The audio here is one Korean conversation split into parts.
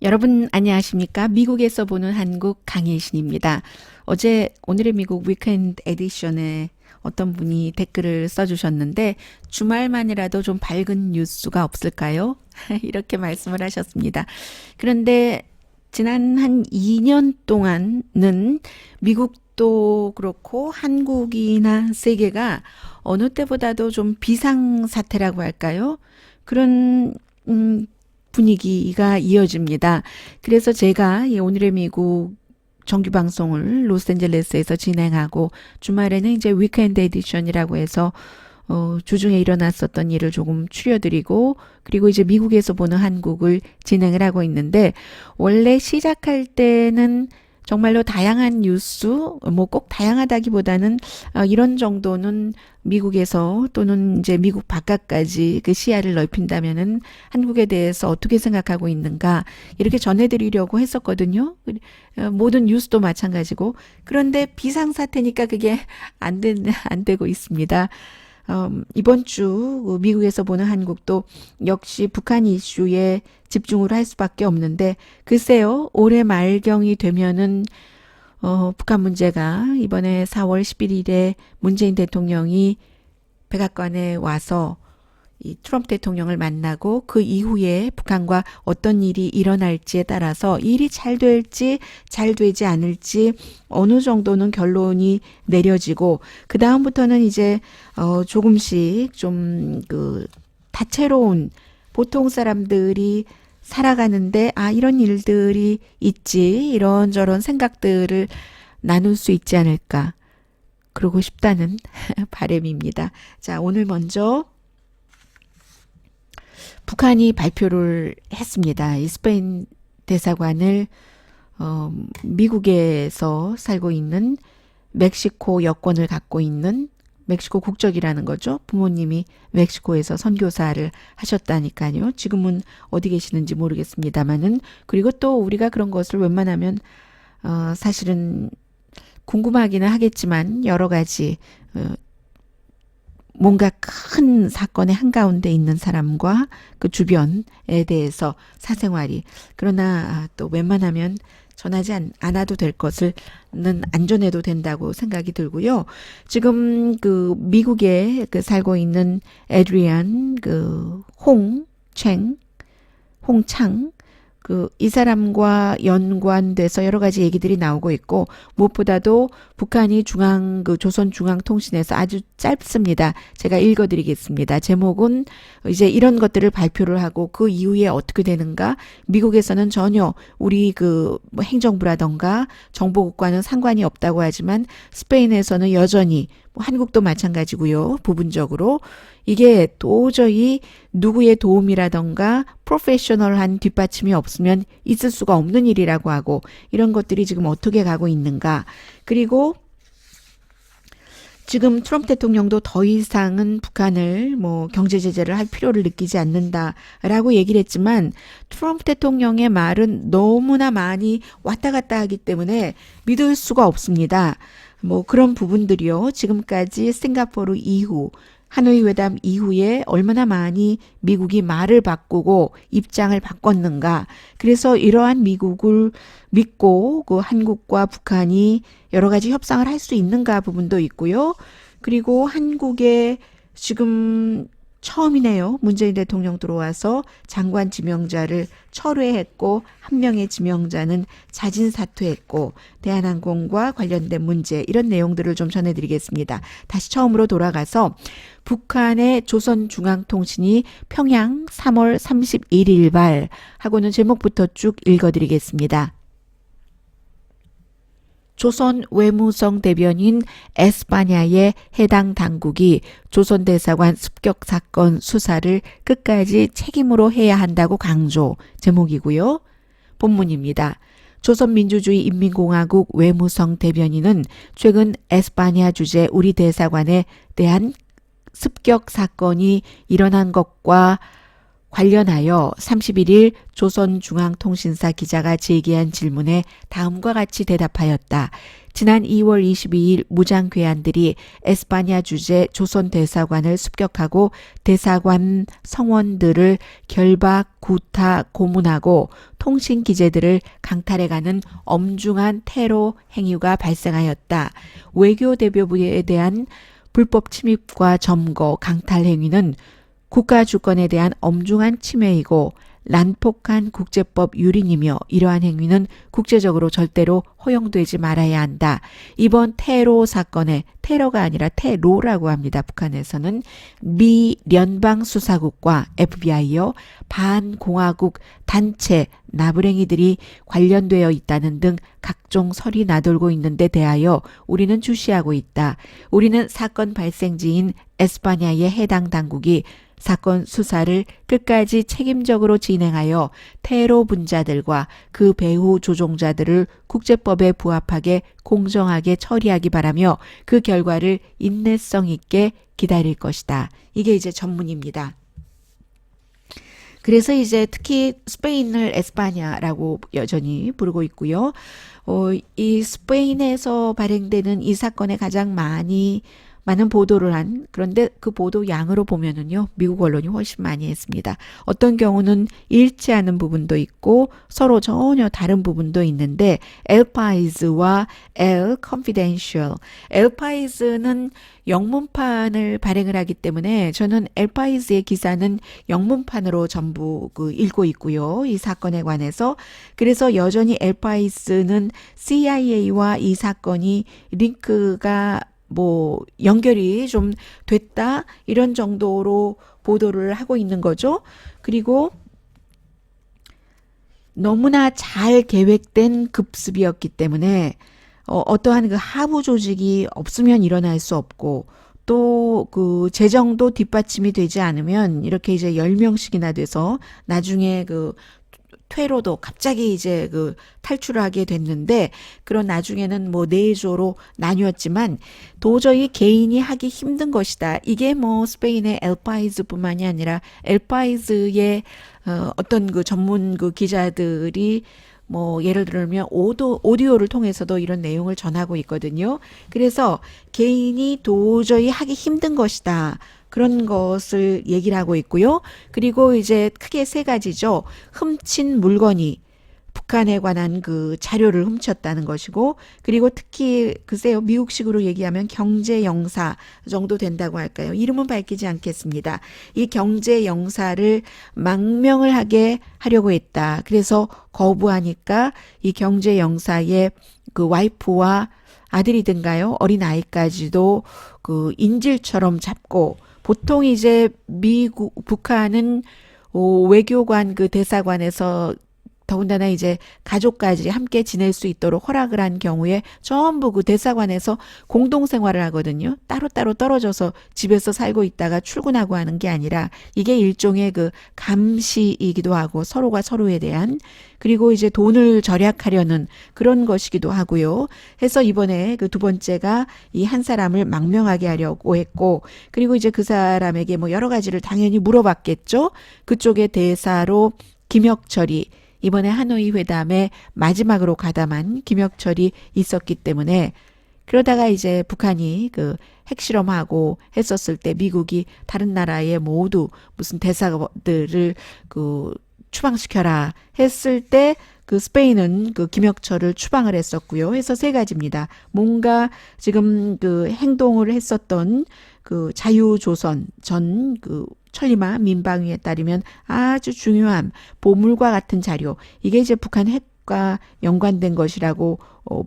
여러분 안녕하십니까? 미국에서 보는 한국 강혜신입니다. 오늘의 미국 위켄드 에디션에 어떤 분이 댓글을 써주셨는데 주말만이라도 좀 밝은 뉴스가 없을까요? 이렇게 말씀을 하셨습니다. 그런데 지난 한 2년 동안은 미국도 그렇고 한국이나 세계가 어느 때보다도 좀 비상사태라고 할까요? 그런 분위기가 이어집니다. 그래서 제가 이 오늘의 미국 정규 방송을 로스앤젤레스에서 진행하고 주말에는 이제 위켄드 에디션이라고 해서 주중에 일어났었던 일을 조금 추려드리고 그리고 이제 미국에서 보는 한국을 진행을 하고 있는데 원래 시작할 때는 정말로 다양한 뉴스, 뭐 꼭 다양하다기보다는 이런 정도는 미국에서 또는 이제 미국 바깥까지 그 시야를 넓힌다면은 한국에 대해서 어떻게 생각하고 있는가 이렇게 전해드리려고 했었거든요. 모든 뉴스도 마찬가지고 그런데 비상사태니까 그게 안 되고 있습니다. 이번 주 미국에서 보는 한국도 역시 북한 이슈에 집중을 할 수밖에 없는데 글쎄요 올해 말경이 되면은 북한 문제가 이번에 4월 11일에 문재인 대통령이 백악관에 와서 이 트럼프 대통령을 만나고 그 이후에 북한과 어떤 일이 일어날지에 따라서 일이 잘 될지 잘 되지 않을지 어느 정도는 결론이 내려지고 그 다음부터는 이제 조금씩 좀 그 다채로운 보통 사람들이 살아가는데 이런 일들이 있지 이런저런 생각들을 나눌 수 있지 않을까 그러고 싶다는 바람입니다. 자, 오늘 먼저 북한이 발표를 했습니다. 이 스페인 대사관을 미국에서 살고 있는 멕시코 여권을 갖고 있는 멕시코 국적이라는 거죠. 부모님이 멕시코에서 선교사를 하셨다니까요. 지금은 어디 계시는지 모르겠습니다만은 그리고 또 우리가 그런 것을 웬만하면 사실은 궁금하기는 하겠지만 여러 가지 뭔가 큰 사건의 한가운데 있는 사람과 그 주변에 대해서 사생활이 그러나 또 웬만하면 전하지 않아도 될 것을는 안 전해도 된다고 생각이 들고요. 지금 그 미국에 그 살고 있는 에드리안 그 홍창 이 사람과 연관돼서 여러 가지 얘기들이 나오고 있고 무엇보다도 북한이 조선중앙통신에서 아주 짧습니다. 제가 읽어드리겠습니다. 제목은 이제 이런 것들을 발표를 하고 그 이후에 어떻게 되는가 미국에서는 전혀 우리 뭐 행정부라던가 정보국과는 상관이 없다고 하지만 스페인에서는 여전히 한국도 마찬가지고요. 부분적으로 이게 도저히 누구의 도움이라던가 프로페셔널한 뒷받침이 없으면 있을 수가 없는 일이라고 하고 이런 것들이 지금 어떻게 가고 있는가. 그리고 지금 트럼프 대통령도 더 이상은 북한을 경제 제재를 할 필요를 느끼지 않는다라고 얘기를 했지만 트럼프 대통령의 말은 너무나 많이 왔다 갔다 하기 때문에 믿을 수가 없습니다. 그런 부분들이요. 지금까지 싱가포르 이후 하노이 회담 이후에 얼마나 많이 미국이 말을 바꾸고 입장을 바꿨는가. 그래서 이러한 미국을 믿고 그 한국과 북한이 여러 가지 협상을 할 수 있는가 부분도 있고요. 그리고 한국에 지금 처음이네요. 문재인 대통령 들어와서 장관 지명자를 철회했고 한 명의 지명자는 자진 사퇴했고 대한항공과 관련된 문제 이런 내용들을 좀 전해드리겠습니다. 다시 처음으로 돌아가서 북한의 조선중앙통신이 평양 3월 31일 하고는 제목부터 쭉 읽어드리겠습니다. 조선 외무성 대변인 에스파냐의 해당 당국이 조선 대사관 습격 사건 수사를 끝까지 책임으로 해야 한다고 강조. 제목이고요. 본문입니다. 조선민주주의 인민공화국 외무성 대변인은 최근 에스파냐 주재 우리 대사관에 대한 습격 사건이 일어난 것과 관련하여 31일 조선중앙통신사 기자가 제기한 질문에 다음과 같이 대답하였다. 지난 2월 22일 무장괴한들이 에스파냐 주재 조선 대사관을 습격하고 대사관 성원들을 결박, 구타, 고문하고 통신 기재들을 강탈해가는 엄중한 테러 행위가 발생하였다. 외교 대표부에 대한 불법 침입과 점거, 강탈 행위는 국가 주권에 대한 엄중한 침해이고 난폭한 국제법 유린이며 이러한 행위는 국제적으로 절대로 허용되지 말아야 한다. 이번 테러 사건에 테러가 아니라 테로라고 합니다. 북한에서는 미 연방수사국과 FBI여 반공화국 단체 나부랭이들이 관련되어 있다는 등 각종 설이 나돌고 있는데 대하여 우리는 주시하고 있다. 우리는 사건 발생지인 에스파냐의 해당 당국이 사건 수사를 끝까지 책임적으로 진행하여 테러 분자들과 그 배후 조종자들을 국제법에 부합하게 공정하게 처리하기 바라며 그 결과를 인내성 있게 기다릴 것이다. 이게 이제 전문입니다. 그래서 이제 특히 스페인을 에스파냐라고 여전히 부르고 있고요. 이 스페인에서 발행되는 이 사건에 가장 많은 보도를 한, 그런데 그 보도 양으로 보면은요, 미국 언론이 훨씬 많이 했습니다. 어떤 경우는 일치하는 부분도 있고 서로 전혀 다른 부분도 있는데 엘파이즈와 엘 컨피덴셜. 엘파이즈는 영문판을 발행을 하기 때문에 저는 엘파이즈의 기사는 영문판으로 전부 읽고 있고요. 이 사건에 관해서. 그래서 여전히 엘파이즈는 CIA와 이 사건이 링크가 연결이 좀 됐다 이런 정도로 보도를 하고 있는 거죠. 그리고 너무나 잘 계획된 급습이었기 때문에 어떠한 그 하부 조직이 없으면 일어날 수 없고 또 그 재정도 뒷받침이 되지 않으면 이렇게 이제 10명씩이나 돼서 나중에 그 퇴로도 갑자기 이제 탈출을 하게 됐는데 그런 나중에는 4조로 나뉘었지만 도저히 개인이 하기 힘든 것이다. 이게 스페인의 엘파이즈뿐만이 아니라 엘파이즈의 어떤 그 전문 기자들이 예를 들면 오디오를 통해서도 이런 내용을 전하고 있거든요. 그래서 개인이 도저히 하기 힘든 것이다. 그런 것을 얘기를 하고 있고요. 그리고 이제 크게 3가지죠. 훔친 물건이 북한에 관한 그 자료를 훔쳤다는 것이고, 그리고 특히 글쎄요, 미국식으로 얘기하면 경제 영사 정도 된다고 할까요? 이름은 밝히지 않겠습니다. 이 경제 영사를 망명을 하게 하려고 했다. 그래서 거부하니까 이 경제 영사의 그 와이프와 아들이든가요, 어린 아이까지도 그 인질처럼 잡고, 보통 이제 북한은 외교관 그 대사관에서 더군다나 이제 가족까지 함께 지낼 수 있도록 허락을 한 경우에 전부 그 대사관에서 공동생활을 하거든요. 따로따로 떨어져서 집에서 살고 있다가 출근하고 하는 게 아니라 이게 일종의 그 감시이기도 하고 서로가 서로에 대한, 그리고 이제 돈을 절약하려는 그런 것이기도 하고요. 해서 이번에 그 2번째가 이 한 사람을 망명하게 하려고 했고, 그리고 이제 그 사람에게 여러 가지를 당연히 물어봤겠죠. 그쪽의 대사로 김혁철이 이번에 하노이 회담에 마지막으로 가담한 김혁철이 있었기 때문에, 그러다가 이제 북한이 그 핵실험하고 했었을 때 미국이 다른 나라에 모두 무슨 대사들을 추방시켜라 했을 때 그 스페인은 그 김혁철을 추방을 했었고요. 해서 3가지입니다. 뭔가 지금 그 행동을 했었던 그 자유조선 전 천리마 민방위에 따르면 아주 중요한 보물과 같은 자료, 이게 이제 북한 핵과 연관된 것이라고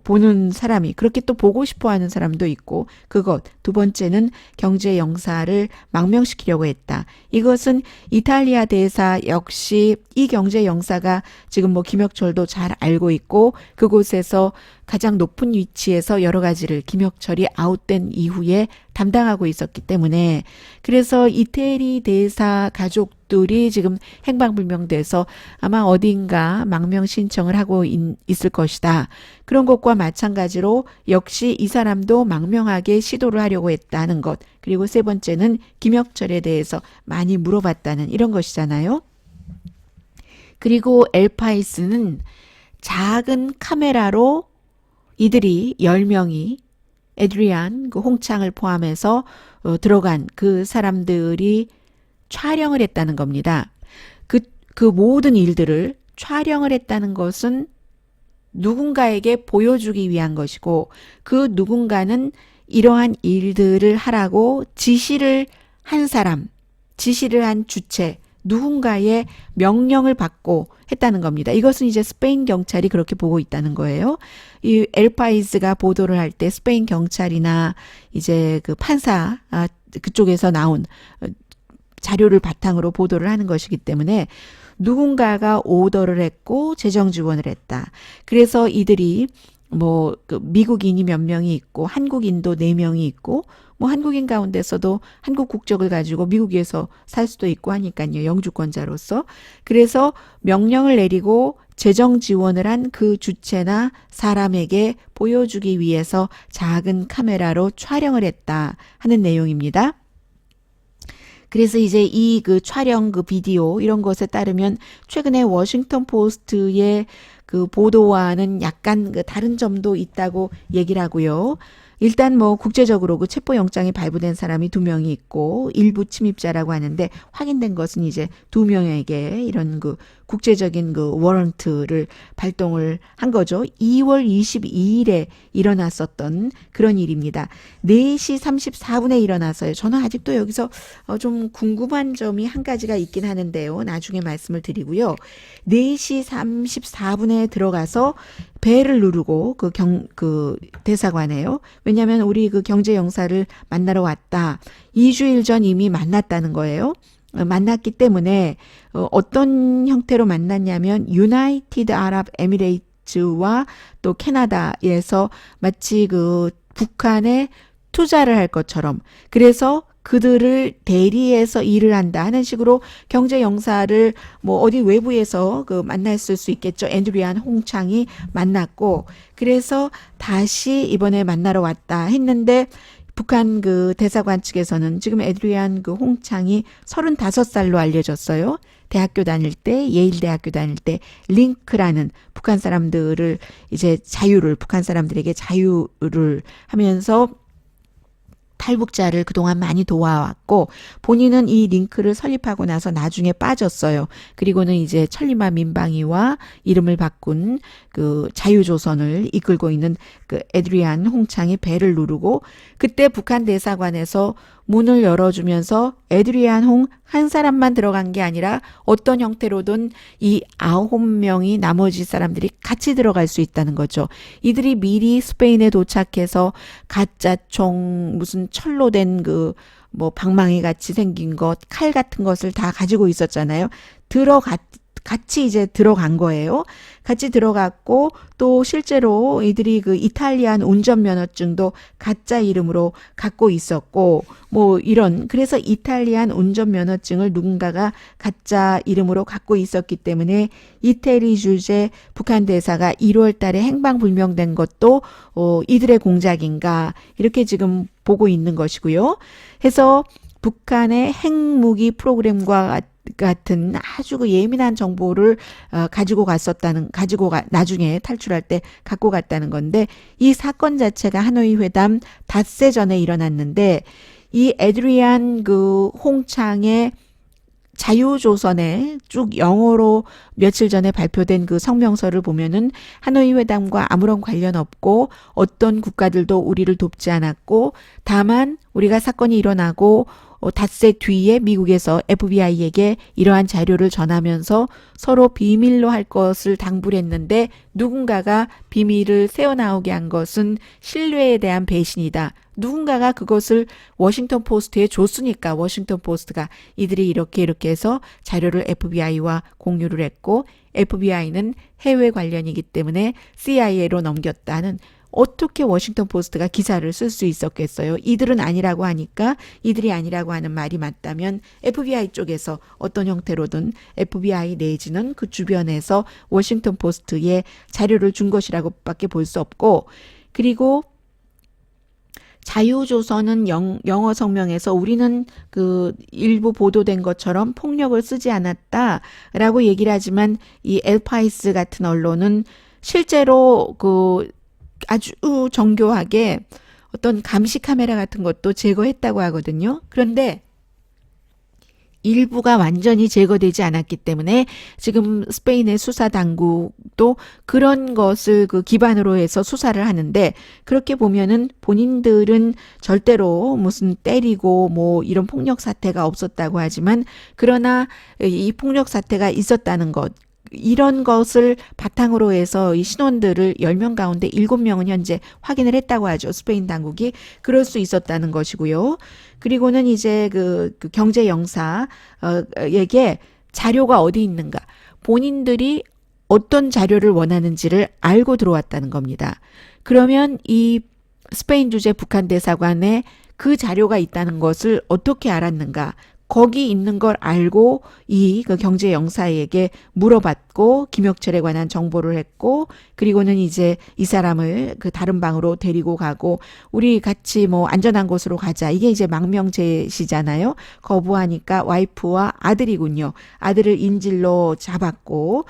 보는 사람이, 그렇게 또 보고 싶어하는 사람도 있고, 그것 2번째는 경제 영사를 망명시키려고 했다. 이것은 이탈리아 대사 역시 이 경제 영사가 지금 김혁철도 잘 알고 있고 그곳에서 가장 높은 위치에서 여러 가지를 김혁철이 아웃된 이후에 담당하고 있었기 때문에, 그래서 이태리 대사 가족들이 지금 행방불명돼서 아마 어딘가 망명 신청을 하고 있을 것이다. 그런 것과 마찬가지로 역시 이 사람도 망명하게 시도를 하려고 했다는 것, 그리고 3번째는 김혁철에 대해서 많이 물어봤다는 이런 것이잖아요. 그리고 엘파이스는 작은 카메라로 이들이 10명이 에드리안 그 홍창을 포함해서 들어간 그 사람들이 촬영을 했다는 겁니다. 그 모든 일들을 촬영을 했다는 것은 누군가에게 보여주기 위한 것이고 그 누군가는 이러한 일들을 하라고 지시를 한 사람, 지시를 한 주체, 누군가의 명령을 받고 했다는 겁니다. 이것은 이제 스페인 경찰이 그렇게 보고 있다는 거예요. 이 엘파이스가 보도를 할 때 스페인 경찰이나 이제 그 판사 그쪽에서 나온 자료를 바탕으로 보도를 하는 것이기 때문에 누군가가 오더를 했고 재정 지원을 했다. 그래서 이들이 뭐 그 미국인이 몇 명이 있고 한국인도 4명이 있고 뭐 한국인 가운데서도 한국 국적을 가지고 미국에서 살 수도 있고 하니까요. 영주권자로서. 그래서 명령을 내리고 재정 지원을 한 그 주체나 사람에게 보여주기 위해서 작은 카메라로 촬영을 했다 하는 내용입니다. 그래서 이제 이 그 촬영 그 비디오 이런 것에 따르면 최근에 워싱턴 포스트의 그 보도와는 약간 그 다른 점도 있다고 얘기를 하고요. 일단 뭐 국제적으로 그 체포영장이 발부된 사람이 2명이 있고 일부 침입자라고 하는데 확인된 것은 이제 2명에게 이런 그 국제적인 그 워런트를 발동을 한 거죠. 2월 22일에 일어났었던 그런 일입니다. 4시 34분에 일어나서요. 저는 아직도 여기서 좀 궁금한 점이 한 가지가 있긴 하는데요. 나중에 말씀을 드리고요. 4시 34분에 들어가서 벨을 누르고 그 대사관에요. 왜냐하면 우리 그 경제 영사를 만나러 왔다. 2주일 전 이미 만났다는 거예요. 만났기 때문에 어떤 형태로 만났냐면 유나이티드 아랍 에미레이트와 또 캐나다에서 마치 그 북한에 투자를 할 것처럼 그래서 그들을 대리해서 일을 한다 하는 식으로 경제 영사를 뭐 어디 외부에서 그 만났을 수 있겠죠. 에드리안 홍창이 만났고 그래서 다시 이번에 만나러 왔다 했는데 북한 그 대사관 측에서는 지금 에드리안 그 홍창이 35살로 알려졌어요. 대학교 다닐 때, 예일 대학교 다닐 때 링크라는 북한 사람들을 이제 북한 사람들에게 자유를 하면서 탈북자를 그동안 많이 도와왔고 본인은 이 링크를 설립하고 나서 나중에 빠졌어요. 그리고는 이제 천리마 민방위와 이름을 바꾼 그 자유조선을 이끌고 있는 그 에드리안 홍창이 벨을 누르고 그때 북한 대사관에서 문을 열어주면서 에드리안 홍 한 사람만 들어간 게 아니라 어떤 형태로든 이 9명이 나머지 사람들이 같이 들어갈 수 있다는 거죠. 이들이 미리 스페인에 도착해서 가짜 총 무슨 철로 된 그 뭐 방망이 같이 생긴 것, 칼 같은 것을 다 가지고 있었잖아요. 같이 이제 들어간 거예요. 같이 들어갔고 또 실제로 이들이 그 이탈리안 운전면허증도 가짜 이름으로 갖고 있었고 뭐 이런 그래서 이탈리안 운전면허증을 누군가가 가짜 이름으로 갖고 있었기 때문에 이태리 주재 북한 대사가 1월 달에 행방불명된 것도 이들의 공작인가 이렇게 지금 보고 있는 것이고요. 해서 북한의 핵무기 프로그램과 같은 아주 그 예민한 정보를 나중에 탈출할 때 갖고 갔다는 건데 이 사건 자체가 하노이 회담 닷새 전에 일어났는데 이 에드리안 그 홍창의 자유조선에 쭉 영어로 며칠 전에 발표된 그 성명서를 보면은 하노이 회담과 아무런 관련 없고 어떤 국가들도 우리를 돕지 않았고 다만 우리가 사건이 일어나고 닷새 뒤에 미국에서 FBI에게 이러한 자료를 전하면서 서로 비밀로 할 것을 당부를 했는데 누군가가 비밀을 새어나오게 한 것은 신뢰에 대한 배신이다. 누군가가 그것을 워싱턴 포스트에 줬으니까 워싱턴 포스트가 이들이 이렇게 해서 자료를 FBI와 공유를 했고 FBI는 해외 관련이기 때문에 CIA로 넘겼다는 어떻게 워싱턴 포스트가 기사를 쓸 수 있었겠어요? 이들은 아니라고 하니까 이들이 아니라고 하는 말이 맞다면 FBI 쪽에서 어떤 형태로든 FBI 내지는 그 주변에서 워싱턴 포스트에 자료를 준 것이라고밖에 볼 수 없고 그리고 자유조선은 영어 성명에서 우리는 그 일부 보도된 것처럼 폭력을 쓰지 않았다라고 얘기를 하지만 이 엘파이스 같은 언론은 실제로 그 아주 정교하게 어떤 감시 카메라 같은 것도 제거했다고 하거든요. 그런데 일부가 완전히 제거되지 않았기 때문에 지금 스페인의 수사 당국도 그런 것을 그 기반으로 해서 수사를 하는데, 그렇게 보면은 본인들은 절대로 무슨 때리고 뭐 이런 폭력 사태가 없었다고 하지만, 그러나 이 폭력 사태가 있었다는 것, 이런 것을 바탕으로 해서 이 신원들을 10명 가운데 7명은 현재 확인을 했다고 하죠. 스페인 당국이. 그럴 수 있었다는 것이고요. 그리고는 이제 그 경제 영사에게 자료가 어디 있는가, 본인들이 어떤 자료를 원하는지를 알고 들어왔다는 겁니다. 그러면 이 스페인 주재 북한 대사관에 그 자료가 있다는 것을 어떻게 알았는가? 거기 있는 걸 알고 그 경제 영사에게 물어봤고 김혁철에 관한 정보를 했고, 그리고는 이제 이 사람을 그 다른 방으로 데리고 가고 우리 같이 뭐 안전한 곳으로 가자. 이게 이제 망명제시잖아요. 거부하니까 와이프와 아들이군요. 아들을 인질로 잡았고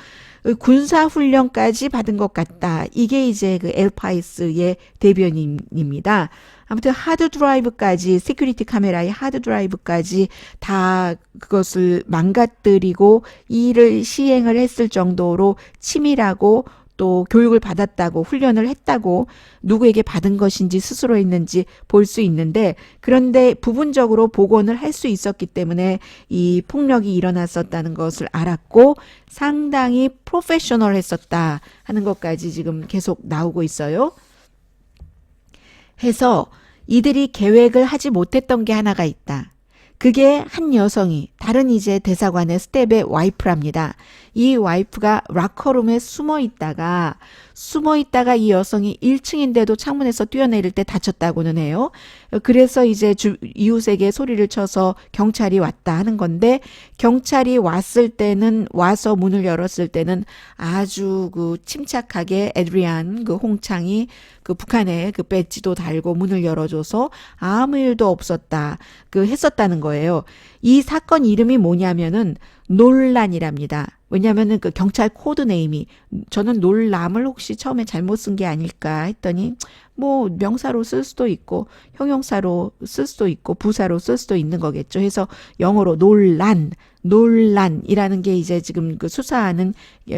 군사훈련까지 받은 것 같다. 이게 이제 그 엘파이스의 대변인입니다. 아무튼 하드 드라이브까지, 시큐리티 카메라의 하드 드라이브까지 다 그것을 망가뜨리고 일을 시행을 했을 정도로 치밀하고 또 교육을 받았다고, 훈련을 했다고, 누구에게 받은 것인지 스스로 했는지 볼 수 있는데, 그런데 부분적으로 복원을 할 수 있었기 때문에 이 폭력이 일어났었다는 것을 알았고 상당히 프로페셔널 했었다 하는 것까지 지금 계속 나오고 있어요. 해서 이들이 계획을 하지 못했던 게 하나가 있다. 그게 한 여성이, 다른 이제 대사관의 스텝의 와이프랍니다. 이 와이프가 락커룸에 숨어 있다가 이 여성이 1층인데도 창문에서 뛰어내릴 때 다쳤다고는 해요. 그래서 이제 이웃에게 소리를 쳐서 경찰이 왔다 하는 건데, 경찰이 와서 문을 열었을 때는 아주 그 침착하게 에드리안 그 홍창이 그 북한에 그 배지도 달고 문을 열어줘서 아무 일도 없었다 했었다는 거예요. 이 사건 이름이 뭐냐면은 놀란이랍니다. 왜냐면은 그 경찰 코드 네임이, 저는 놀람을 혹시 처음에 잘못 쓴 게 아닐까 했더니 뭐 명사로 쓸 수도 있고 형용사로 쓸 수도 있고 부사로 쓸 수도 있는 거겠죠. 해서 영어로 놀란이라는 게 이제 지금 그 수사하는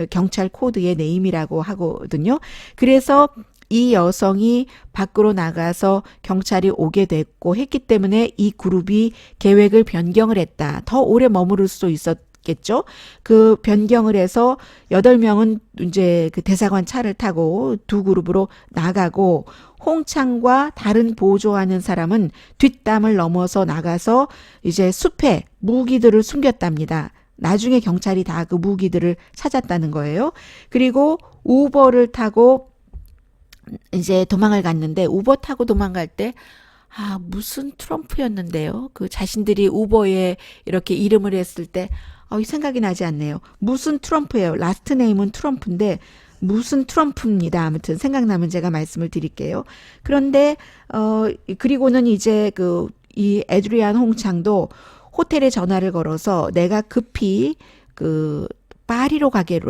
경찰 코드의 네임이라고 하거든요. 그래서 이 여성이 밖으로 나가서 경찰이 오게 됐고 했기 때문에 이 그룹이 계획을 변경을 했다. 더 오래 머무를 수도 있었겠죠. 그 변경을 해서 8명은 이제 그 대사관 차를 타고 두 그룹으로 나가고, 홍창과 다른 보조하는 사람은 뒷담을 넘어서 나가서 이제 숲에 무기들을 숨겼답니다. 나중에 경찰이 다 그 무기들을 찾았다는 거예요. 그리고 우버를 타고 이제 도망을 갔는데, 우버 타고 도망갈 때 무슨 트럼프였는데요. 그 자신들이 우버에 이렇게 이름을 했을 때 생각이 나지 않네요. 무슨 트럼프예요. 라스트 네임은 트럼프인데 무슨 트럼프입니다. 아무튼 생각나면 제가 말씀을 드릴게요. 그런데 그리고는 이제 이 에드리안 홍창도 호텔에 전화를 걸어서 내가 급히 파리로 가게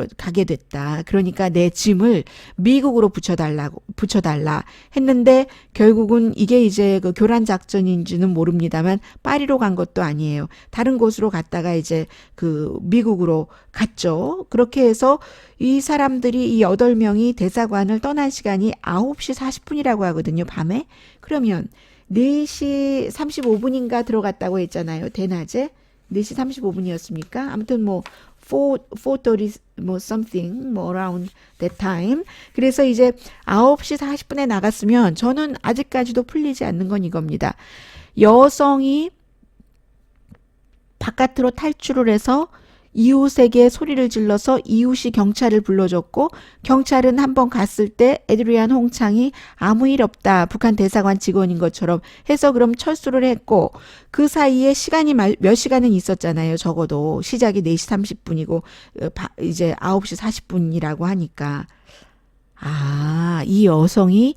됐다. 그러니까 내 짐을 미국으로 붙여달라 했는데, 결국은 이게 이제 그 교란 작전인지는 모릅니다만 파리로 간 것도 아니에요. 다른 곳으로 갔다가 이제 그 미국으로 갔죠. 그렇게 해서 이 사람들이, 이 8명이 대사관을 떠난 시간이 9시 40분이라고 하거든요. 밤에. 그러면 4시 35분인가 들어갔다고 했잖아요. 대낮에. 4시 35분이었습니까? 아무튼 뭐 4:30 뭐 something 뭐 around that time. 그래서 이제 9시 40분에 나갔으면, 저는 아직까지도 풀리지 않는 건 이겁니다. 여성이 바깥으로 탈출을 해서 이웃에게 소리를 질러서 이웃이 경찰을 불러줬고, 경찰은 한번 갔을 때 에드리안 홍창이 아무 일 없다, 북한 대사관 직원인 것처럼 해서 그럼 철수를 했고, 그 사이에 시간이 몇 시간은 있었잖아요. 적어도 시작이 4시 30분이고 이제 9시 40분이라고 하니까 이 여성이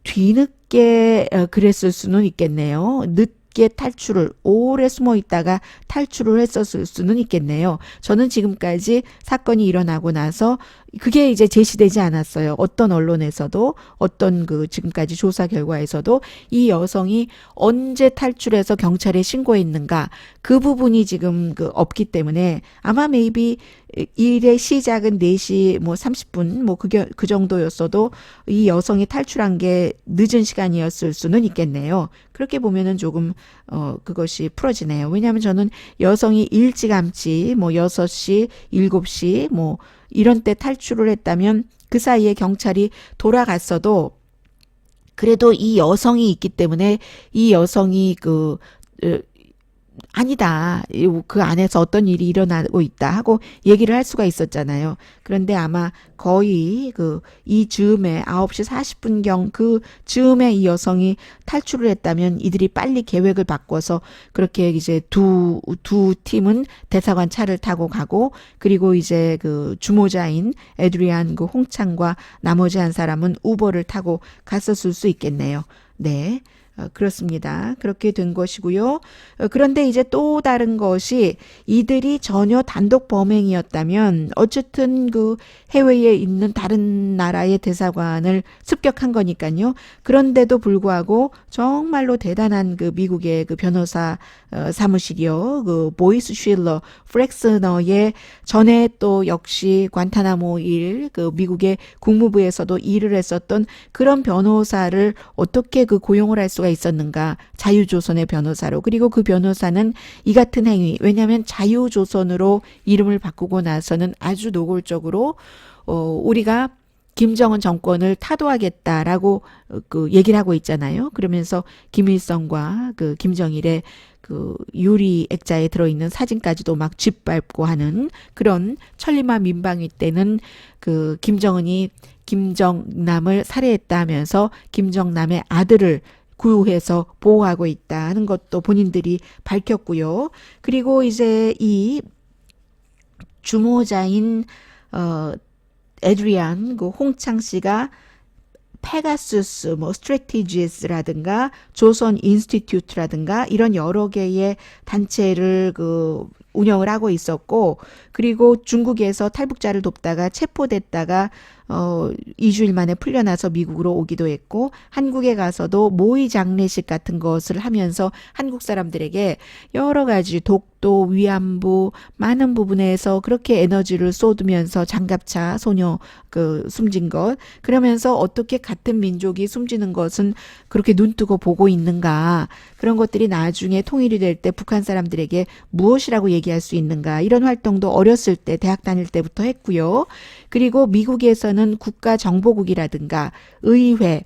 뒤늦게 그랬을 수는 있겠네요. 늦게 탈출을 오래 숨어 있다가 탈출을 했었을 수는 있겠네요. 저는 지금까지 사건이 일어나고 나서 그게 이제 제시되지 않았어요. 어떤 언론에서도 어떤 그 지금까지 조사 결과에서도 이 여성이 언제 탈출해서 경찰에 신고했는가 그 부분이 지금 그 없기 때문에 아마 maybe 일의 시작은 4시 뭐 30분 뭐 그 정도였어도 이 여성이 탈출한 게 늦은 시간이었을 수는 있겠네요. 그렇게 보면은 조금 그것이 풀어지네요. 왜냐하면 저는 여성이 일찌감치 뭐 6시, 7시 뭐 이런 때 탈출을 했다면 그 사이에 경찰이 돌아갔어도 그래도 이 여성이 있기 때문에 이 여성이 아니다. 그 안에서 어떤 일이 일어나고 있다 하고 얘기를 할 수가 있었잖아요. 그런데 아마 거의 이 즈음에 9시 40분경 그 즈음에 이 여성이 탈출을 했다면 이들이 빨리 계획을 바꿔서 그렇게 이제 두 팀은 대사관 차를 타고 가고 그리고 이제 그 주모자인 에드리안 그 홍창과 나머지 한 사람은 우버를 타고 갔었을 수 있겠네요. 네. 그렇습니다. 그렇게 된 것이고요. 그런데 이제 또 다른 것이 이들이 전혀 단독 범행이었다면 어쨌든 그 해외에 있는 다른 나라의 대사관을 습격한 거니까요. 그런데도 불구하고 정말로 대단한 그 미국의 그 변호사 사무실이요. 그 보이스 쉴러 프렉스너의 전에 또 역시 관타나모 그 미국의 국무부에서도 일을 했었던 그런 변호사를 어떻게 그 고용을 할 수가 있었는가. 자유조선의 변호사로. 그리고 그 변호사는 이 같은 행위. 왜냐하면 자유조선으로 이름을 바꾸고 나서는 아주 노골적으로 우리가 김정은 정권을 타도하겠다라고 그 얘기를 하고 있잖아요. 그러면서 김일성과 그 김정일의 그 유리 액자에 들어있는 사진까지도 막 짓밟고 하는 그런 천리마 민방위 때는 그 김정은이 김정남을 살해했다면서 김정남의 아들을 구해서 보호하고 있다 하는 것도 본인들이 밝혔고요. 그리고 이제 이 주모자인 에드리안 그 홍창 씨가 페가수스, 뭐 스트래티지스라든가 조선 인스티튜트라든가 이런 여러 개의 단체를 그 운영을 하고 있었고 그리고 중국에서 탈북자를 돕다가 체포됐다가 2주일 만에 풀려나서 미국으로 오기도 했고 한국에 가서도 모의 장례식 같은 것을 하면서 한국 사람들에게 여러 가지 독도, 위안부 많은 부분에서 그렇게 에너지를 쏟으면서 장갑차 소녀 숨진 것 그러면서 어떻게 같은 민족이 숨지는 것은 그렇게 눈뜨고 보고 있는가 그런 것들이 나중에 통일이 될 때 북한 사람들에게 무엇이라고 얘기할 수 있는가 이런 활동도 어렸을 때 대학 다닐 때부터 했고요. 그리고 미국에서는 국가정보국이라든가 의회,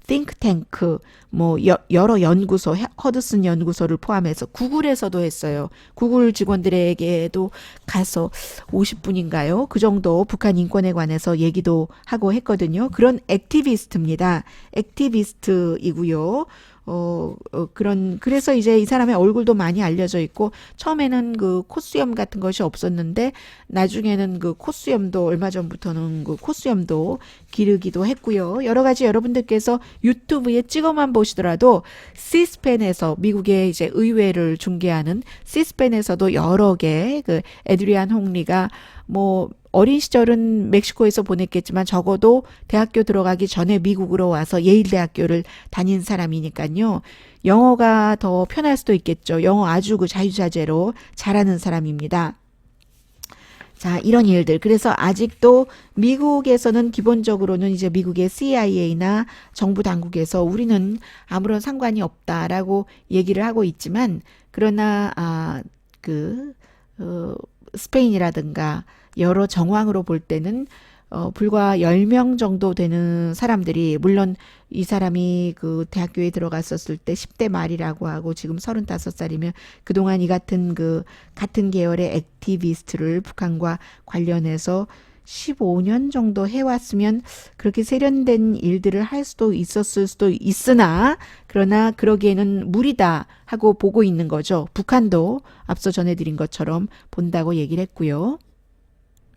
띵크탱크, 뭐 여러 연구소, 허드슨 연구소를 포함해서 구글에서도 했어요. 구글 직원들에게도 가서 50분인가요? 그 정도 북한 인권에 관해서 얘기도 하고 했거든요. 그런 액티비스트입니다. 액티비스트이고요. 그래서 이제 이 사람의 얼굴도 많이 알려져 있고, 처음에는 그 콧수염 같은 것이 없었는데, 나중에는 그 콧수염도, 얼마 전부터는 그 콧수염도 기르기도 했고요. 여러 가지 여러분들께서 유튜브에 찍어만 보시더라도, 시스펜에서, 미국의 이제 의회를 중계하는 시스펜에서도 여러 개, 그 에드리안 홍리가 뭐, 어린 시절은 멕시코에서 보냈겠지만 적어도 대학교 들어가기 전에 미국으로 와서 예일대학교를 다닌 사람이니까요. 영어가 더 편할 수도 있겠죠. 영어 아주 그 자유자재로 잘하는 사람입니다. 자, 이런 일들. 그래서 아직도 미국에서는 기본적으로는 이제 미국의 CIA나 정부 당국에서 우리는 아무런 상관이 없다라고 얘기를 하고 있지만, 그러나, 스페인이라든가 여러 정황으로 볼 때는 불과 10명 정도 되는 사람들이, 물론 이 사람이 그 대학교에 들어갔었을 때 10대 말이라고 하고 지금 35살이면 그동안 이 같은 같은 계열의 액티비스트를 북한과 관련해서 15년 정도 해왔으면 그렇게 세련된 일들을 할 수도 있었을 수도 있으나, 그러나 그러기에는 무리다 하고 보고 있는 거죠. 북한도 앞서 전해드린 것처럼 본다고 얘기를 했고요.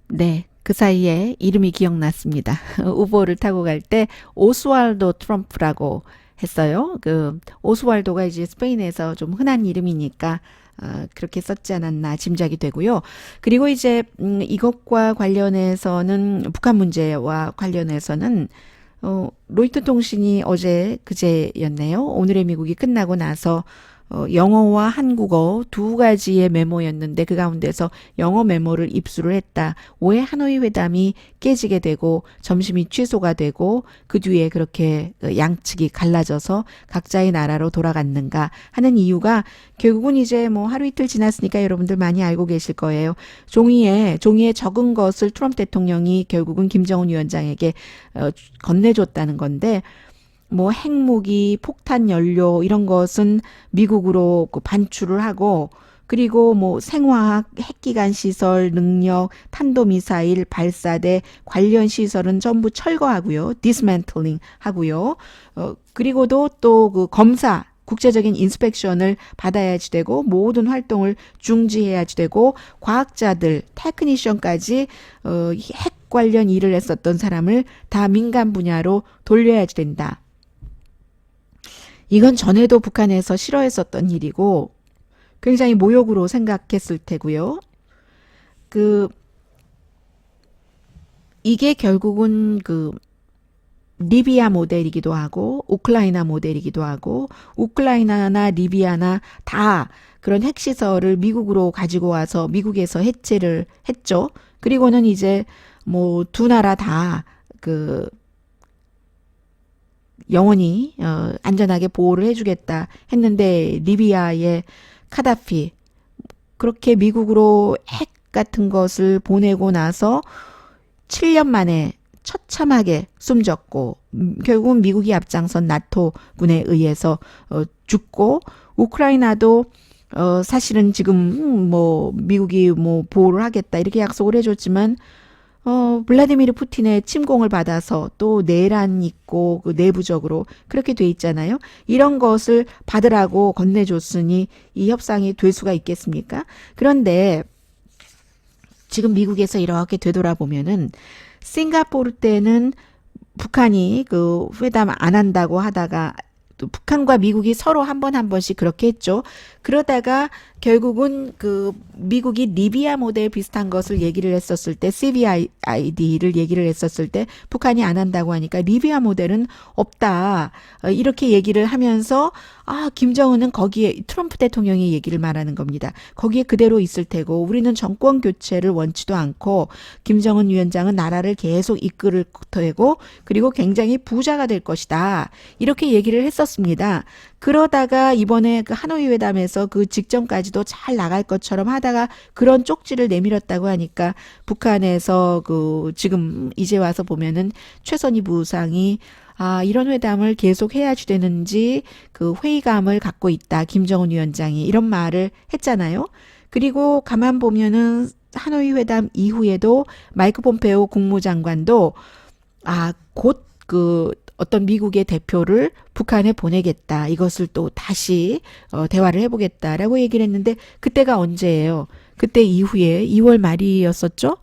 네. 그 사이에 이름이 기억났습니다. 우버를 타고 갈 때 오스왈도 트럼프라고 했어요. 그 오스왈도가 이제 스페인에서 좀 흔한 이름이니까 그렇게 썼지 않았나 짐작이 되고요. 그리고 이제 이것과 관련해서는 북한 문제와 관련해서는 로이터 통신이 어제 그제였네요. 오늘의 미국이 끝나고 나서 영어와 한국어 두 가지의 메모였는데 그 가운데서 영어 메모를 입수를 했다. 왜 하노이 회담이 깨지게 되고 점심이 취소가 되고 그 뒤에 그렇게 양측이 갈라져서 각자의 나라로 돌아갔는가 하는 이유가 결국은 이제 뭐 하루 이틀 지났으니까 여러분들 많이 알고 계실 거예요. 종이에 적은 것을 트럼프 대통령이 결국은 김정은 위원장에게 건네줬다는 건데 뭐 핵무기, 폭탄 연료 이런 것은 미국으로 반출을 하고 그리고 뭐 생화학, 핵기관 시설, 능력, 탄도미사일 발사대 관련 시설은 전부 철거하고요. 디스맨틀링 하고요. 그리고도 또 그 검사 국제적인 인스펙션을 받아야지 되고 모든 활동을 중지해야지 되고 과학자들, 테크니션까지 핵 관련 일을 했었던 사람을 다 민간 분야로 돌려야지 된다. 이건 전에도 북한에서 싫어했었던 일이고 굉장히 모욕으로 생각했을 테고요. 이게 결국은 리비아 모델이기도 하고 우크라이나 모델이기도 하고 우크라이나나 리비아나 다 그런 핵시설을 미국으로 가지고 와서 미국에서 해체를 했죠. 그리고는 이제 뭐 두 나라 다 영원히 안전하게 보호를 해주겠다 했는데 리비아의 카다피 그렇게 미국으로 핵 같은 것을 보내고 나서 7년 만에 처참하게 숨졌고 결국은 미국이 앞장선 나토군에 의해서 죽고 우크라이나도 사실은 지금 뭐 미국이 뭐 보호를 하겠다 이렇게 약속을 해줬지만 블라디미르 푸틴의 침공을 받아서 또 내란 있고 내부적으로 그렇게 돼 있잖아요. 이런 것을 받으라고 건네줬으니 이 협상이 될 수가 있겠습니까? 그런데 지금 미국에서 이렇게 되돌아보면은 싱가포르 때는 북한이 회담 안 한다고 하다가 또 북한과 미국이 서로 한 번씩 그렇게 했죠. 그러다가 결국은 미국이 리비아 모델 비슷한 것을 얘기를 했었을 때 CVID를 얘기를 했었을 때 북한이 안 한다고 하니까 리비아 모델은 없다. 이렇게 얘기를 하면서 김정은은 거기에 트럼프 대통령이 얘기를 말하는 겁니다. 거기에 그대로 있을 테고 우리는 정권 교체를 원치도 않고 김정은 위원장은 나라를 계속 이끌을 테고 그리고 굉장히 부자가 될 것이다. 이렇게 얘기를 했었습니다. 그러다가 이번에 하노이 회담에서 그 직전까지도 잘 나갈 것처럼 하다가 그런 쪽지를 내밀었다고 하니까 북한에서 지금 이제 와서 보면은 최선희 부상이 이런 회담을 계속 해야지 되는지 회의감을 갖고 있다. 김정은 위원장이 이런 말을 했잖아요. 그리고 가만 보면은 하노이 회담 이후에도 마이크 폼페오 국무장관도 곧 어떤 미국의 대표를 북한에 보내겠다. 이것을 또 다시 대화를 해보겠다라고 얘기를 했는데 그때가 언제예요? 그때 이후에 2월 말이었었죠.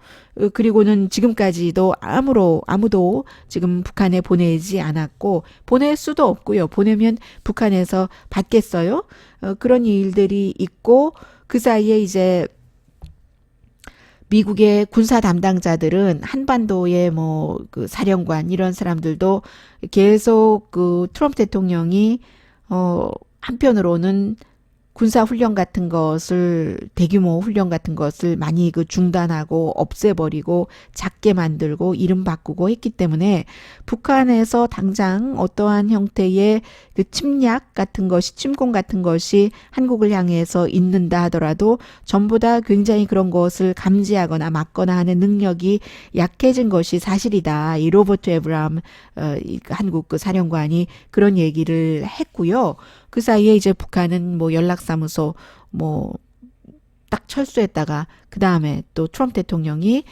그리고는 지금까지도 아무도 지금 북한에 보내지 않았고 보낼 수도 없고요. 보내면 북한에서 받겠어요? 그런 일들이 있고 그 사이에 이제 미국의 군사 담당자들은 한반도의 사령관 이런 사람들도 계속 트럼프 대통령이 한편으로는 군사 훈련 같은 것을 대규모 훈련 같은 것을 많이 중단하고 없애버리고 작게 만들고 이름 바꾸고 했기 때문에 북한에서 당장 어떠한 형태의 침략 같은 것이 침공 같은 것이 한국을 향해서 있는다 하더라도 전부 다 굉장히 그런 것을 감지하거나 막거나 하는 능력이 약해진 것이 사실이다. 이 로버트 에브람 한국 사령관이 그런 얘기를 했고요. 그 사이에 이제 북한은 연락사무소 딱 철수했다가 그 다음에 또 트럼프 대통령이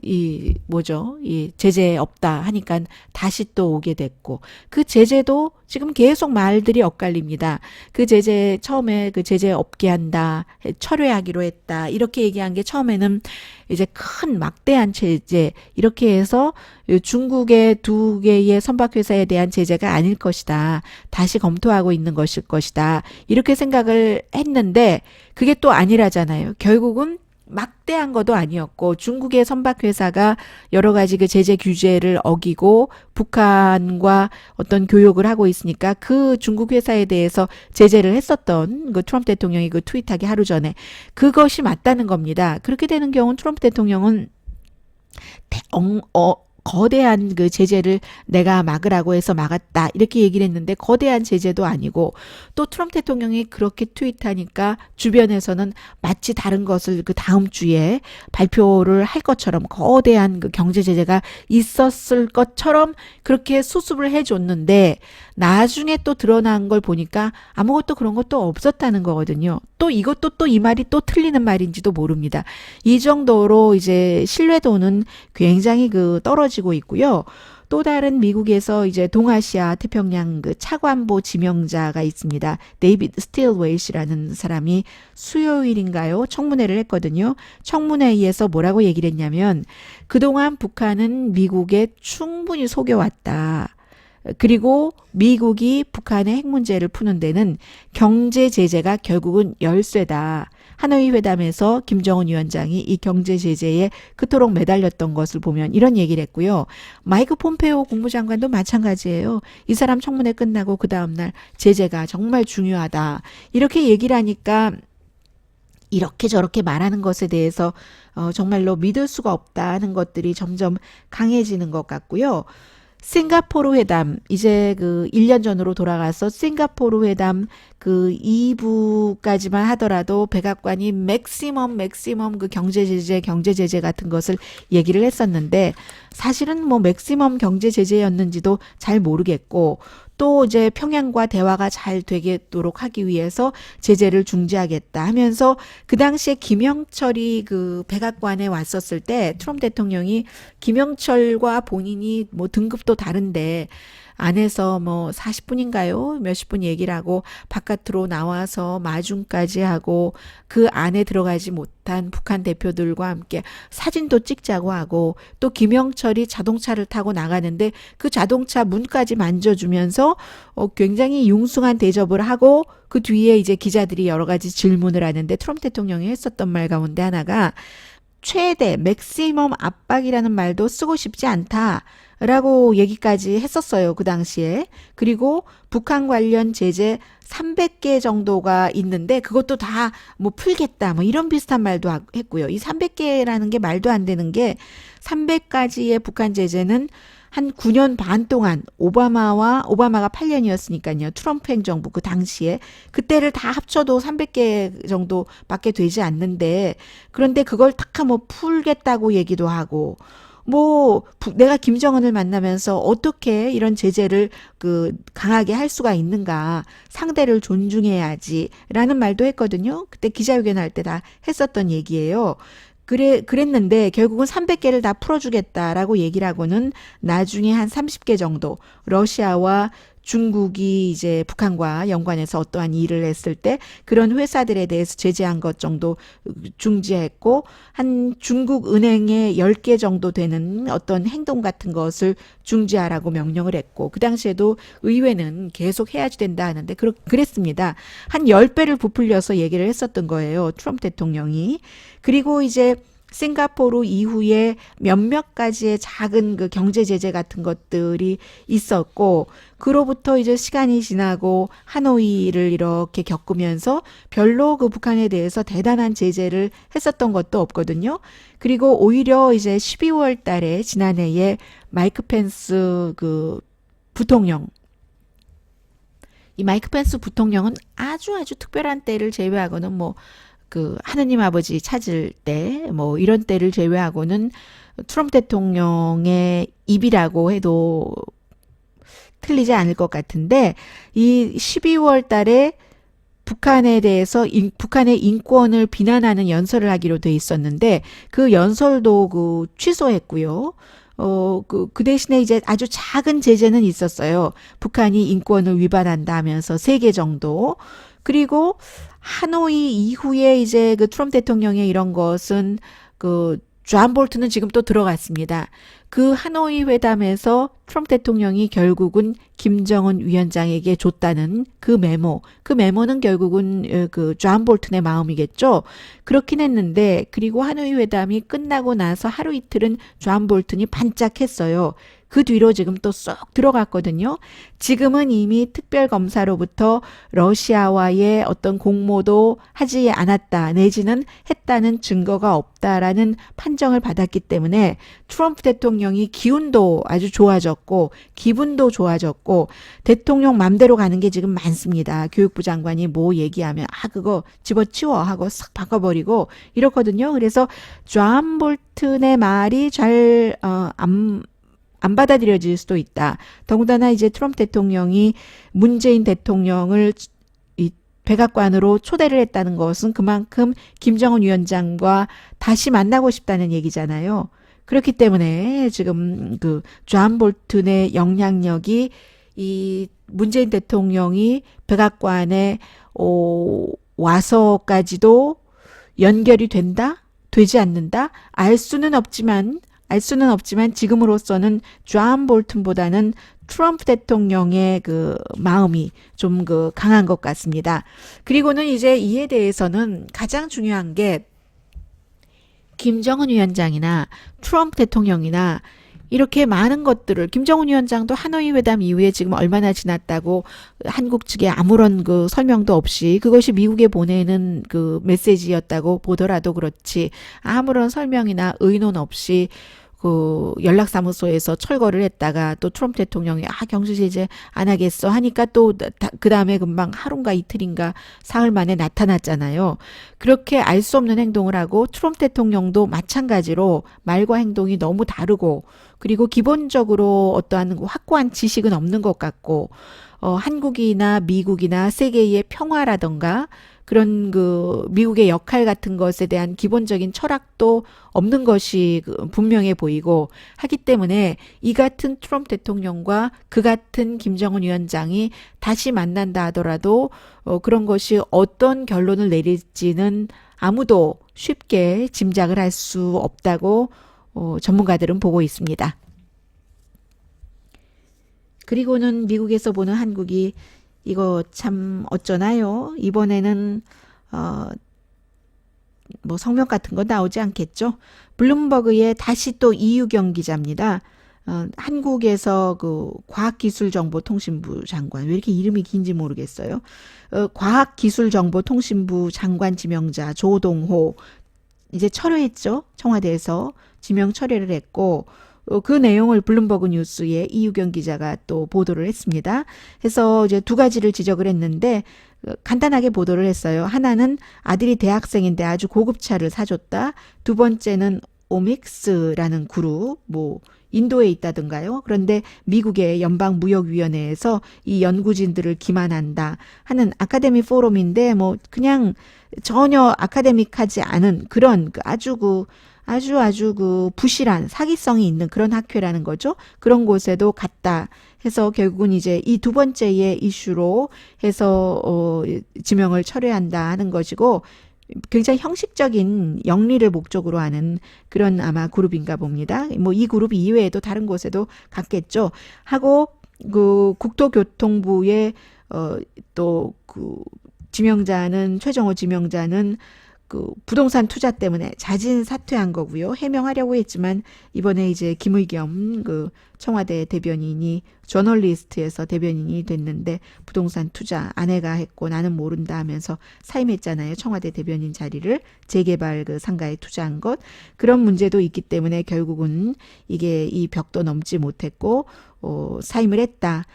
이 제재 없다 하니까 다시 또 오게 됐고, 그 제재도 지금 계속 말들이 엇갈립니다. 그 제재, 처음에 그 제재 없게 한다, 철회하기로 했다, 이렇게 얘기한 게 처음에는 이제 큰 막대한 제재, 이렇게 해서 중국의 두 개의 선박회사에 대한 제재가 아닐 것이다, 다시 검토하고 있는 것일 것이다, 이렇게 생각을 했는데, 그게 또 아니라잖아요. 결국은 막대한 것도 아니었고, 중국의 선박회사가 여러 가지 그 제재 규제를 어기고 북한과 어떤 교역을 하고 있으니까 그 중국 회사에 대해서 제재를 했었던 그 트럼프 대통령이 그 트윗하기 하루 전에 그것이 맞다는 겁니다. 그렇게 되는 경우는 트럼프 대통령은 거대한 그 제재를 내가 막으라고 해서 막았다, 이렇게 얘기를 했는데, 거대한 제재도 아니고, 또 트럼프 대통령이 그렇게 트윗하니까 주변에서는 마치 다른 것을 그 다음 주에 발표를 할 것처럼, 거대한 그 경제 제재가 있었을 것처럼 그렇게 수습을 해줬는데, 나중에 또 드러난 걸 보니까 아무것도 그런 것도 없었다는 거거든요. 또 이것도 또 이 말이 또 틀리는 말인지도 모릅니다. 이 정도로 이제 신뢰도는 굉장히 그 떨어지고 있고요. 또 다른 미국에서 이제 동아시아 태평양 그 차관보 지명자가 있습니다. 데이비드 스틸웨이시라는 사람이 수요일인가요? 청문회를 했거든요. 청문회에서 뭐라고 얘기를 했냐면, 그동안 북한은 미국에 충분히 속여왔다. 그리고 미국이 북한의 핵 문제를 푸는 데는 경제 제재가 결국은 열쇠다. 하노이 회담에서 김정은 위원장이 이 경제 제재에 그토록 매달렸던 것을 보면 이런 얘기를 했고요. 마이크 폼페오 국무장관도 마찬가지예요. 이 사람 청문회 끝나고 그 다음날 제재가 정말 중요하다, 이렇게 얘기를 하니까 이렇게 저렇게 말하는 것에 대해서 정말로 믿을 수가 없다는 것들이 점점 강해지는 것 같고요. 싱가포르 회담, 이제 그 1년 전으로 돌아가서 싱가포르 회담 그 2부까지만 하더라도 백악관이 맥시멈 그 경제 제재 같은 것을 얘기를 했었는데, 사실은 뭐 맥시멈 경제 제재였는지도 잘 모르겠고, 또 이제 평양과 대화가 잘 되도록 하기 위해서 제재를 중지하겠다 하면서, 그 당시에 김영철이 그 백악관에 왔었을 때 트럼프 대통령이 김영철과 본인이 뭐 등급도 다른데 안에서 뭐 40분인가요? 몇십 분 얘기를 하고 바깥으로 나와서 마중까지 하고 그 안에 들어가지 못한 북한 대표들과 함께 사진도 찍자고 하고, 또 김영철이 자동차를 타고 나가는데 그 자동차 문까지 만져주면서 굉장히 융숭한 대접을 하고, 그 뒤에 이제 기자들이 여러 가지 질문을 하는데 트럼프 대통령이 했었던 말 가운데 하나가 최대 맥시멈 압박이라는 말도 쓰고 싶지 않다라고 얘기까지 했었어요, 그 당시에. 그리고 북한 관련 제재 300개 정도가 있는데 그것도 다 뭐 풀겠다, 뭐 이런 비슷한 말도 했고요. 이 300개라는 게 말도 안 되는 게, 300가지의 북한 제재는 한 9년 반 동안, 오바마가 8년이었으니까요. 트럼프 행정부 그 당시에 그때를 다 합쳐도 300개 정도밖에 되지 않는데, 그런데 그걸 탁 뭐 풀겠다고 얘기도 하고, 뭐 내가 김정은을 만나면서 어떻게 이런 제재를 그 강하게 할 수가 있는가, 상대를 존중해야지라는 말도 했거든요. 그때 기자회견할 때 다 했었던 얘기예요. 그랬는데 결국은 300개를 다 풀어주겠다라고 얘기를 하고는 나중에 한 30개 정도, 러시아와 중국이 이제 북한과 연관해서 어떠한 일을 했을 때 그런 회사들에 대해서 제재한 것 정도 중지했고, 한 중국 은행에 10개 정도 되는 어떤 행동 같은 것을 중지하라고 명령을 했고, 그 당시에도 의회는 계속 해야지 된다 하는데 그랬습니다. 한 10배를 부풀려서 얘기를 했었던 거예요, 트럼프 대통령이. 그리고 이제 싱가포르 이후에 몇몇 가지의 작은 그 경제 제재 같은 것들이 있었고, 그로부터 이제 시간이 지나고 하노이를 이렇게 겪으면서 별로 그 북한에 대해서 대단한 제재를 했었던 것도 없거든요. 그리고 오히려 이제 12월 달에 지난해에 마이크 펜스 그 부통령, 이 마이크 펜스 부통령은 아주 특별한 때를 제외하고는 뭐 그 하느님 아버지 찾을 때 뭐 이런 때를 제외하고는 트럼프 대통령의 입이라고 해도 틀리지 않을 것 같은데, 이 12월 달에 북한에 대해서 북한의 인권을 비난하는 연설을 하기로 돼 있었는데 그 연설도 취소했고요. 그 대신에 이제 아주 작은 제재는 있었어요. 북한이 인권을 위반한다 하면서 3개 정도. 그리고 하노이 이후에 이제 트럼프 대통령의 이런 것은 존 볼튼은 지금 또 들어갔습니다. 그 하노이 회담에서 트럼프 대통령이 결국은 김정은 위원장에게 줬다는 그 메모는 결국은 존 볼튼의 마음이겠죠. 그렇긴 했는데, 그리고 하노이 회담이 끝나고 나서 하루 이틀은 존 볼튼이 반짝했어요. 그 뒤로 지금 또 쏙 들어갔거든요. 지금은 이미 특별검사로부터 러시아와의 어떤 공모도 하지 않았다, 내지는 했다는 증거가 없다라는 판정을 받았기 때문에 트럼프 대통령이 기운도 아주 좋아졌고 기분도 좋아졌고 대통령 맘대로 가는 게 지금 많습니다. 교육부 장관이 뭐 얘기하면 그거 집어치워 하고 싹 바꿔버리고 이렇거든요. 그래서 존 볼튼의 말이 안 받아들여질 수도 있다. 더군다나 이제 트럼프 대통령이 문재인 대통령을 이 백악관으로 초대를 했다는 것은 그만큼 김정은 위원장과 다시 만나고 싶다는 얘기잖아요. 그렇기 때문에 지금 존 볼튼의 영향력이 이 문재인 대통령이 백악관에 와서까지도 연결이 된다? 되지 않는다? 알 수는 없지만 지금으로서는 존 볼튼보다는 트럼프 대통령의 마음이 좀 강한 것 같습니다. 그리고는 이제 이에 대해서는 가장 중요한 게 김정은 위원장이나 트럼프 대통령이나 이렇게 많은 것들을 김정은 위원장도 하노이 회담 이후에 지금 얼마나 지났다고 한국 측에 아무런 설명도 없이 그것이 미국에 보내는 메시지였다고 보더라도 그렇지 아무런 설명이나 의논 없이 연락사무소에서 철거를 했다가 또 트럼프 대통령이 경질 제재 안 하겠어 하니까 또 그 다음에 금방 하루인가 이틀인가 사흘 만에 나타났잖아요. 그렇게 알 수 없는 행동을 하고 트럼프 대통령도 마찬가지로 말과 행동이 너무 다르고 그리고 기본적으로 어떠한 확고한 지식은 없는 것 같고 한국이나 미국이나 세계의 평화라던가 그런 미국의 역할 같은 것에 대한 기본적인 철학도 없는 것이 분명해 보이고 하기 때문에 이 같은 트럼프 대통령과 그 같은 김정은 위원장이 다시 만난다 하더라도 그런 것이 어떤 결론을 내릴지는 아무도 쉽게 짐작을 할 수 없다고 전문가들은 보고 있습니다. 그리고는 미국에서 보는 한국이 이거 참 어쩌나요? 이번에는 뭐 성명 같은 거 나오지 않겠죠? 블룸버그의 다시 또 이유경 기자입니다. 한국에서 과학기술정보통신부 장관, 왜 이렇게 이름이 긴지 모르겠어요. 과학기술정보통신부 장관 지명자 조동호 이제 철회했죠. 청와대에서 지명 철회를 했고 그 내용을 블룸버그 뉴스에 이유경 기자가 또 보도를 했습니다. 해서 이제 2가지를 지적을 했는데 간단하게 보도를 했어요. 하나는 아들이 대학생인데 아주 고급차를 사줬다. 2번째는 오믹스라는 그룹, 인도에 있다던가요. 그런데 미국의 연방무역위원회에서 이 연구진들을 기만한다 하는 아카데미 포럼인데 그냥 전혀 아카데믹하지 않은 그런 아주 부실한 사기성이 있는 그런 학회라는 거죠. 그런 곳에도 갔다 해서 결국은 이제 이 2번째의 이슈로 해서 지명을 철회한다 하는 것이고 굉장히 형식적인 영리를 목적으로 하는 그런 아마 그룹인가 봅니다. 이 그룹 이외에도 다른 곳에도 갔겠죠. 하고 국토교통부의 또 지명자는 최정호 지명자는 부동산 투자 때문에 자진 사퇴한 거고요. 해명하려고 했지만 이번에 이제 김의겸 청와대 대변인이 저널리스트에서 대변인이 됐는데 부동산 투자 아내가 했고 나는 모른다 하면서 사임했잖아요. 청와대 대변인 자리를 재개발 상가에 투자한 것. 그런 문제도 있기 때문에 결국은 이게 이 벽도 넘지 못했고 사임을 했다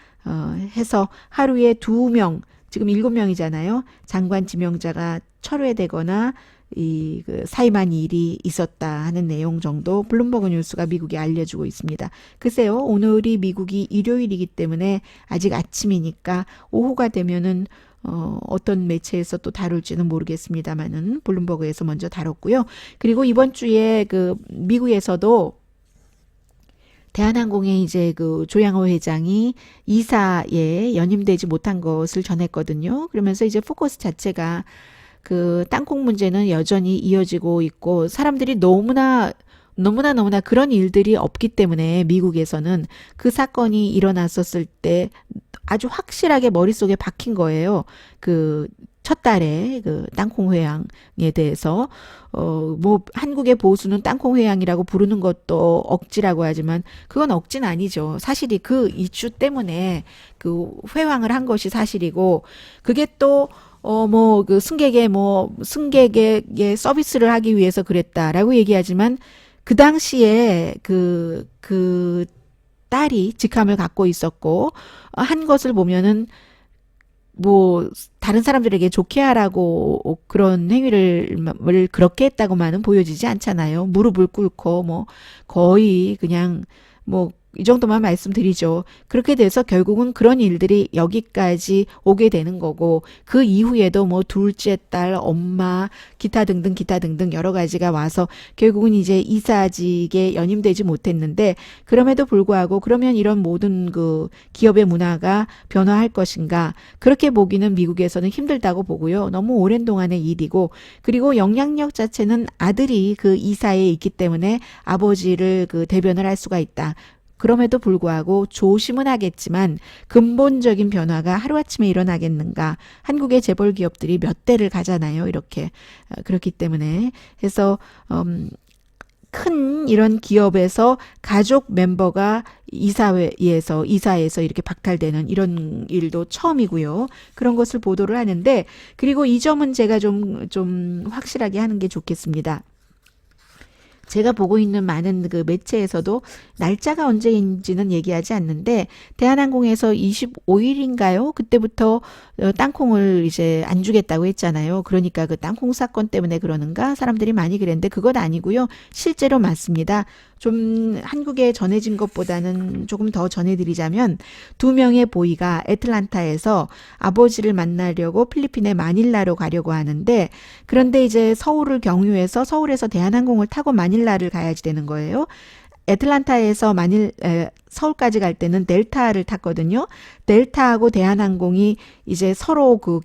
해서 하루에 2명 지금 7명이잖아요. 장관 지명자가 철회되거나 그 사임한 일이 있었다 하는 내용 정도 블룸버그 뉴스가 미국에 알려주고 있습니다. 글쎄요, 오늘이 미국이 일요일이기 때문에 아직 아침이니까 오후가 되면은 어떤 매체에서 또 다룰지는 모르겠습니다만은 블룸버그에서 먼저 다뤘고요. 그리고 이번 주에 그 미국에서도 대한항공의 이제 그 조양호 회장이 이사에 연임되지 못한 것을 전했거든요. 그러면서 이제 포커스 자체가 그 땅콩 문제는 여전히 이어지고 있고 사람들이 너무나 그런 일들이 없기 때문에 미국에서는 그 사건이 일어났었을 때 아주 확실하게 머릿속에 박힌 거예요. 그 첫 달에 그 땅콩 회항에 대해서 뭐 한국의 보수는 땅콩 회항이라고 부르는 것도 억지라고 하지만 그건 억지는 아니죠. 사실이 그 이슈 때문에 그 회항을 한 것이 사실이고 그게 또 뭐 그 승객에게 서비스를 하기 위해서 그랬다라고 얘기하지만 그 당시에 그 딸이 직함을 갖고 있었고 한 것을 보면은 뭐 다른 사람들에게 좋게 하라고 그런 행위를 그렇게 했다고만은 보여지지 않잖아요. 무릎을 꿇고 뭐 거의 그냥 뭐 이 정도만 말씀드리죠. 그렇게 돼서 결국은 그런 일들이 여기까지 오게 되는 거고 그 이후에도 뭐 둘째 딸, 엄마, 기타 등등 여러 가지가 와서 결국은 이제 이사직에 연임되지 못했는데 그럼에도 불구하고 그러면 이런 모든 그 기업의 문화가 변화할 것인가 그렇게 보기는 미국에서는 힘들다고 보고요. 너무 오랜 동안의 일이고 그리고 영향력 자체는 아들이 그 이사에 있기 때문에 아버지를 그 대변을 할 수가 있다. 그럼에도 불구하고 조심은 하겠지만 근본적인 변화가 하루아침에 일어나겠는가. 한국의 재벌 기업들이 몇 대를 가잖아요. 이렇게. 그렇기 때문에. 해서 큰 이런 기업에서 가족 멤버가 이사에서 이렇게 박탈되는 이런 일도 처음이고요. 그런 것을 보도를 하는데 그리고 이 점은 제가 좀 확실하게 하는 게 좋겠습니다. 제가 보고 있는 많은 그 매체에서도 날짜가 언제인지는 얘기하지 않는데 대한항공에서 25일인가요? 그때부터 땅콩을 이제 안 주겠다고 했잖아요. 그러니까 그 땅콩 사건 때문에 그러는가 사람들이 많이 그랬는데 그것 아니고요. 실제로 맞습니다. 좀 한국에 전해진 것보다는 조금 더 전해드리자면 두 명의 보이가 애틀란타에서 아버지를 만나려고 필리핀의 마닐라로 가려고 하는데 그런데 이제 서울을 경유해서 서울에서 대한항공을 타고 마닐라를 가야지 되는 거예요. 애틀란타에서 서울까지 갈 때는 델타를 탔거든요. 델타하고 대한항공이 이제 서로 그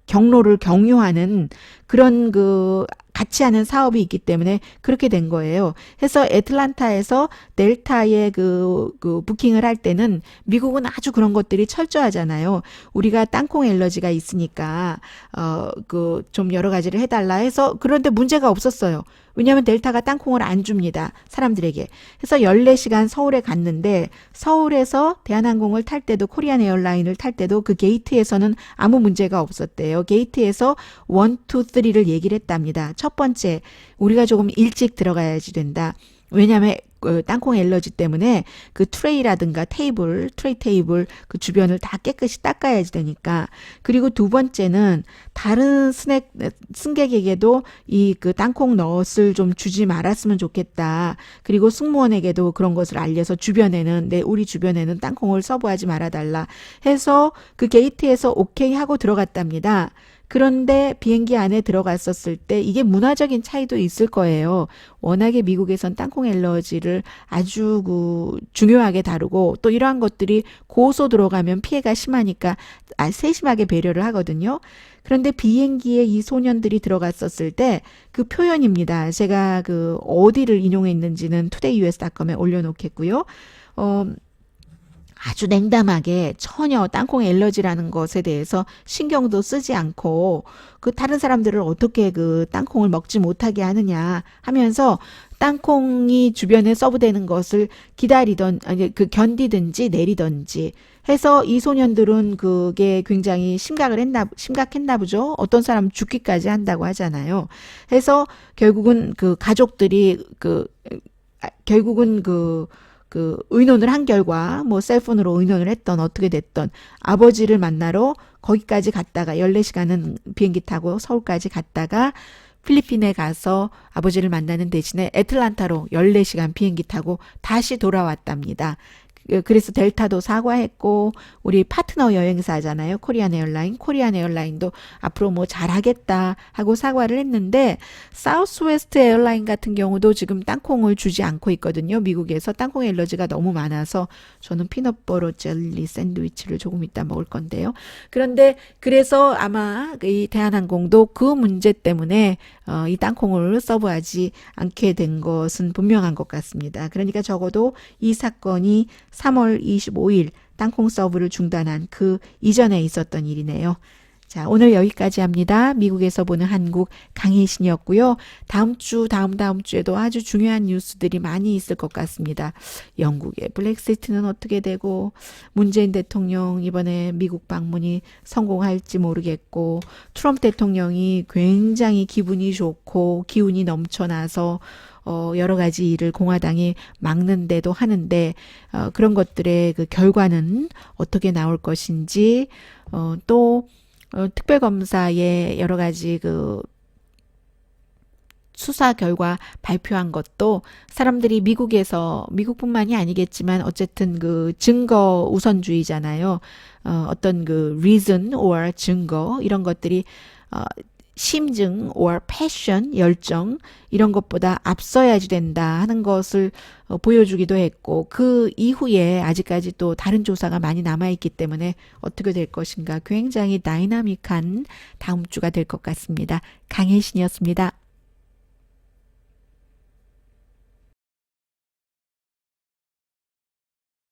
경로를 경유하는 그런 그 같이 하는 사업이 있기 때문에 그렇게 된 거예요. 해서 애틀란타에서 델타의 그 부킹을 할 때는 미국은 아주 그런 것들이 철저하잖아요. 우리가 땅콩 엘러지가 있으니까 그 좀 여러 가지를 해달라 해서 그런데 문제가 없었어요. 왜냐하면 델타가 땅콩을 안 줍니다. 사람들에게. 그래서 14시간 서울에 갔는데 서울에서 대한항공을 탈 때도 코리안 에어라인을 탈 때도 그 게이트에서는 아무 문제가 없었대요. 게이트에서 1, 2, 3를 얘기를 했답니다. 첫 번째, 우리가 조금 일찍 들어가야지 된다. 왜냐하면 땅콩 엘러지 때문에 그 트레이라든가 트레이 테이블 그 주변을 다 깨끗이 닦아야지 되니까. 그리고 두 번째는 다른 승객에게도 이 그 땅콩 넣었을 좀 주지 말았으면 좋겠다. 그리고 승무원에게도 그런 것을 알려서 우리 주변에는 땅콩을 서브하지 말아달라 해서 그 게이트에서 오케이 하고 들어갔답니다. 그런데 비행기 안에 들어갔었을 때 이게 문화적인 차이도 있을 거예요. 워낙에 미국에선 땅콩 엘러지를 아주 중요하게 다루고 또 이러한 것들이 고소 들어가면 피해가 심하니까 세심하게 배려를 하거든요. 그런데 비행기에 이 소년들이 들어갔었을 때 그 표현입니다. 제가 그 어디를 인용했는지는 todayus.com에 올려놓겠고요. 아주 냉담하게 전혀 땅콩 엘러지라는 것에 대해서 신경도 쓰지 않고 그 다른 사람들을 어떻게 그 땅콩을 먹지 못하게 하느냐 하면서 땅콩이 주변에 서브되는 것을 견디든지 내리든지 해서 이 소년들은 그게 굉장히 심각했나 보죠. 어떤 사람 죽기까지 한다고 하잖아요. 해서 결국은 그 가족들이 결국은 그 의논을 한 결과 뭐 셀폰으로 의논을 했던 어떻게 됐던 아버지를 만나러 거기까지 갔다가 14시간은 비행기 타고 서울까지 갔다가 필리핀에 가서 아버지를 만나는 대신에 애틀란타로 14시간 비행기 타고 다시 돌아왔답니다. 그래서 델타도 사과했고 우리 파트너 여행사잖아요. 코리안 에어라인. 코리안 에어라인도 앞으로 뭐 잘하겠다 하고 사과를 했는데 사우스웨스트 에어라인 같은 경우도 지금 땅콩을 주지 않고 있거든요. 미국에서 땅콩 엘러지가 너무 많아서 저는 피넛버터 젤리 샌드위치를 조금 이따 먹을 건데요. 그런데 그래서 아마 이 대한항공도 그 문제 때문에 이 땅콩을 서브하지 않게 된 것은 분명한 것 같습니다. 그러니까 적어도 이 사건이 3월 25일 땅콩 서브를 중단한 그 이전에 있었던 일이네요. 자, 오늘 여기까지 합니다. 미국에서 보는 한국 강혜신이었고요. 다음 주, 다음 주에도 아주 중요한 뉴스들이 많이 있을 것 같습니다. 영국의 블랙시트는 어떻게 되고, 문재인 대통령 이번에 미국 방문이 성공할지 모르겠고, 트럼프 대통령이 굉장히 기분이 좋고, 기운이 넘쳐나서 여러 가지 일을 공화당이 막는데도 하는데, 그런 것들의 그 결과는 어떻게 나올 것인지, 또, 특별검사의 여러 가지 그 수사 결과 발표한 것도 사람들이 미국에서, 미국뿐만이 아니겠지만 어쨌든 그 증거 우선주의잖아요. 어떤 그 reason or 증거, 이런 것들이, 심증 or passion, 열정, 이런 것보다 앞서야지 된다 하는 것을 보여주기도 했고, 그 이후에 아직까지 또 다른 조사가 많이 남아있기 때문에 어떻게 될 것인가 굉장히 다이나믹한 다음 주가 될 것 같습니다. 강혜신이었습니다.